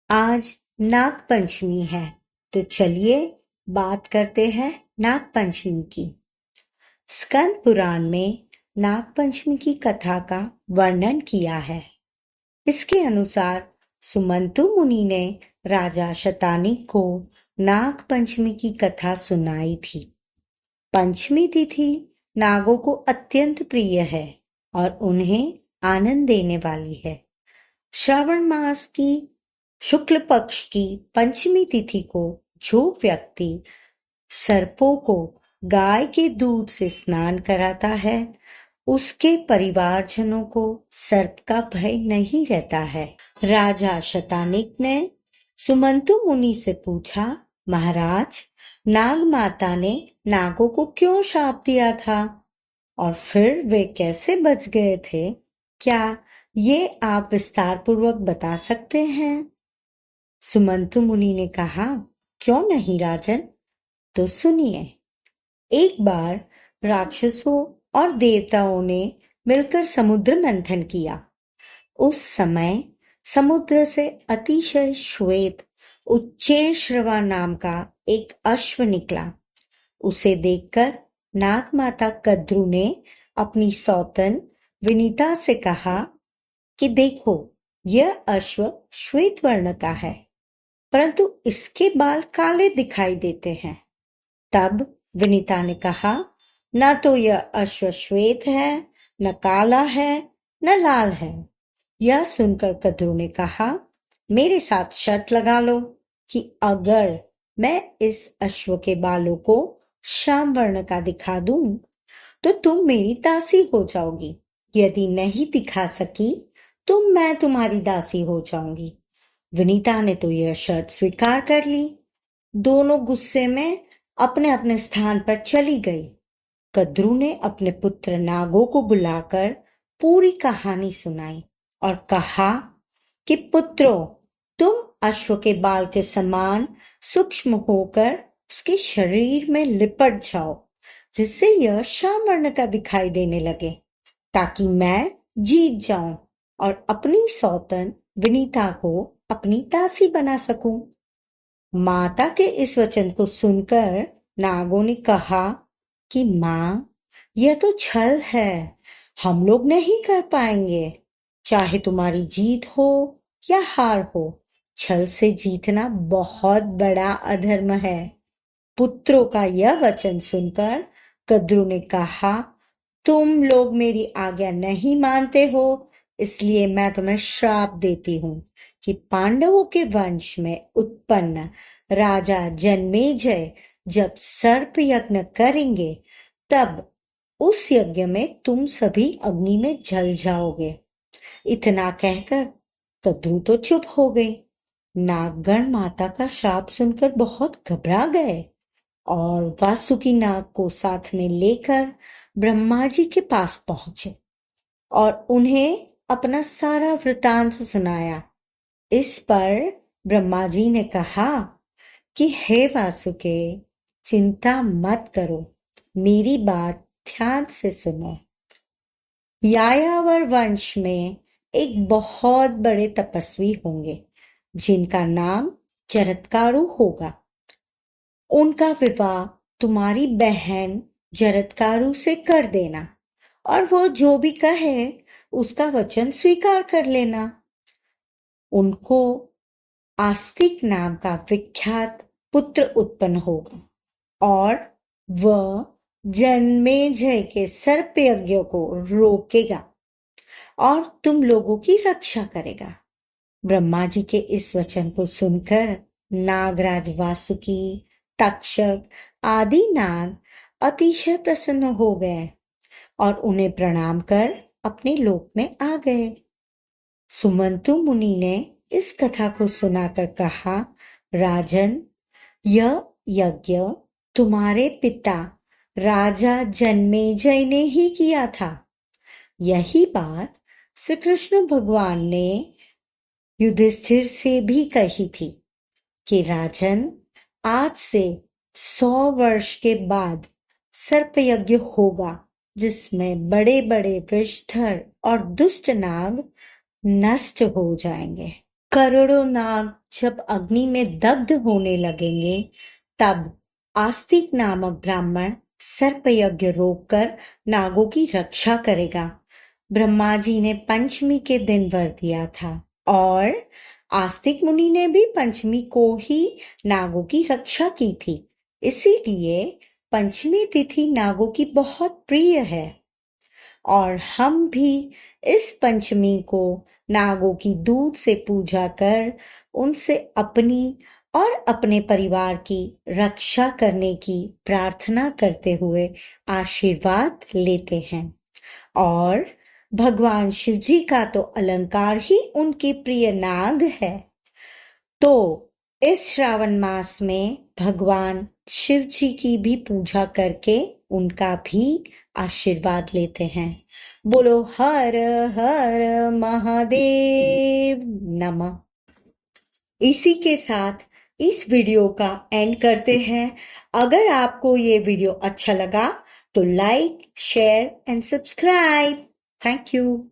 आज नाग पंचमी है, तो चलिए बात करते हैं नाग पंचमी की। स्कंद पुराण में नाग पंचमी की कथा का वर्णन किया है। इसके अनुसार सुमंतु मुनि ने राजा शतानिक को नाग पंचमी की कथा सुनाई थी। पंचमी तिथि नागों को अत्यंत प्रिय है और उन्हें आनंद देने वाली है। श्रावण मास की शुक्ल पक्ष की पंचमी तिथि को जो व्यक्ति सर्पों को गाय के दूध से स्नान कराता है, उसके परिवारजनों को सर्प का भय नहीं रहता है। राजा शतानिक ने सुमंतु मुनि से पूछा, महाराज, नाग माता ने नागों को क्यों शाप दिया था और फिर वे कैसे बच गए थे? क्या ये आप विस्तार पूर्वक बता सकते हैं? सुमंतु मुनि ने कहा, क्यों नहीं राजन, तो सुनिए। एक बार राक्षसों और देवताओं ने मिलकर समुद्र मंथन किया। उस समय समुद्र से अतिशय श्वेत उच्चैश्रवा नाम का एक अश्व निकला। उसे देखकर नाग माता कद्रु ने अपनी सौतन विनीता से कहा कि देखो, यह अश्व श्वेत वर्ण का है, परंतु इसके बाल काले दिखाई देते हैं। तब विनीता ने कहा, न तो यह अश्व श्वेत है, न काला है, न लाल है। यह सुनकर कद्रु ने कहा, मेरे साथ शर्त लगा लो कि अगर मैं इस अश्व के बालों को श्याम वर्ण का दिखा दूं, तो तुम मेरी दासी हो जाओगी। यदि नहीं दिखा सकी तो मैं तुम्हारी दासी हो जाऊंगी। विनीता ने तो यह शर्त स्वीकार कर ली। दोनों गुस्से में अपने अपने स्थान पर चली गई। कद्रु ने अपने पुत्र नागों को बुलाकर पूरी कहानी सुनाई और कहा कि पुत्रों, तुम अश्व के बाल के समान सूक्ष्म होकर उसके शरीर में लिपट जाओ, जिससे यह श्याम वर्ण का दिखाई देने लगे, ताकि मैं जीत जाऊं और अपनी सौतन विनीता को अपनी दासी बना सकूं। माता के इस वचन को सुनकर नागों ने कहा कि माँ, यह तो छल है, हम लोग नहीं कर पाएंगे। चाहे तुम्हारी जीत हो या हार हो, छल से जीतना बहुत बड़ा अधर्म है। पुत्रों का यह वचन सुनकर कद्रु ने कहा, तुम लोग मेरी आज्ञा नहीं मानते हो, इसलिए मैं तुम्हें श्राप देती हूँ कि पांडवों के वंश में उत्पन्न राजा जन्मेजय जब सर्प यज्ञ करेंगे, तब उस यज्ञ में तुम सभी अग्नि में जल जाओगे। इतना कहकर कद्रु तो चुप हो गई। नागगण माता का शाप सुनकर बहुत घबरा गए और वासुकी नाग को साथ में लेकर ब्रह्मा जी के पास पहुंचे और उन्हें अपना सारा वृतांत सुनाया। इस पर ब्रह्मा जी ने कहा कि हे वासुके, चिंता मत करो, मेरी बात ध्यान से सुनो। यायावर वंश में एक बहुत बड़े तपस्वी होंगे, जिनका नाम जरत्कारु होगा। उनका विवाह तुम्हारी बहन जरत्कारु से कर देना और वो जो भी कहे उसका वचन स्वीकार कर लेना। उनको आस्तिक नाम का विख्यात पुत्र उत्पन्न होगा और वह जन्मेजय के सर्प यज्ञ को रोकेगा और तुम लोगों की रक्षा करेगा। ब्रह्मा जी के इस वचन को सुनकर नागराज वासुकी, तक्षक आदि नाग अतिशय प्रसन्न हो गए और उन्हें प्रणाम कर अपने लोक में आ गए। सुमंतु मुनि ने इस कथा को सुनाकर कहा, राजन, यह यज्ञ तुम्हारे पिता राजा जन्मेजय ने ही किया था। यही बात श्री कृष्ण भगवान ने युधिष्ठिर से भी कही थी कि राजन, आज से 100 वर्ष के बाद सर्प यज्ञ होगा, जिसमें बड़े बड़े विषधर और दुष्ट नाग नष्ट हो जाएंगे। करोड़ों नाग जब अग्नि में दग्ध होने लगेंगे, तब आस्तिक नामक ब्राह्मण सर्प यज्ञ रोककर नागों की रक्षा करेगा। ब्रह्मा जी ने पंचमी के दिन वर दिया था और आस्तिक मुनि ने भी पंचमी को ही नागों की रक्षा की थी। इसीलिए पंचमी तिथि नागों की बहुत प्रिय है और हम भी इस पंचमी को नागों की दूध से पूजा कर उनसे अपनी और अपने परिवार की रक्षा करने की प्रार्थना करते हुए आशीर्वाद लेते हैं। और भगवान शिव जी का तो अलंकार ही उनके प्रिय नाग है। तो इस श्रावण मास में भगवान शिव जी की भी पूजा करके उनका भी आशीर्वाद लेते हैं। बोलो हर हर महादेव नमः। इसी के साथ इस वीडियो का एंड करते हैं। अगर आपको ये वीडियो अच्छा लगा तो like, share and subscribe. Thank you.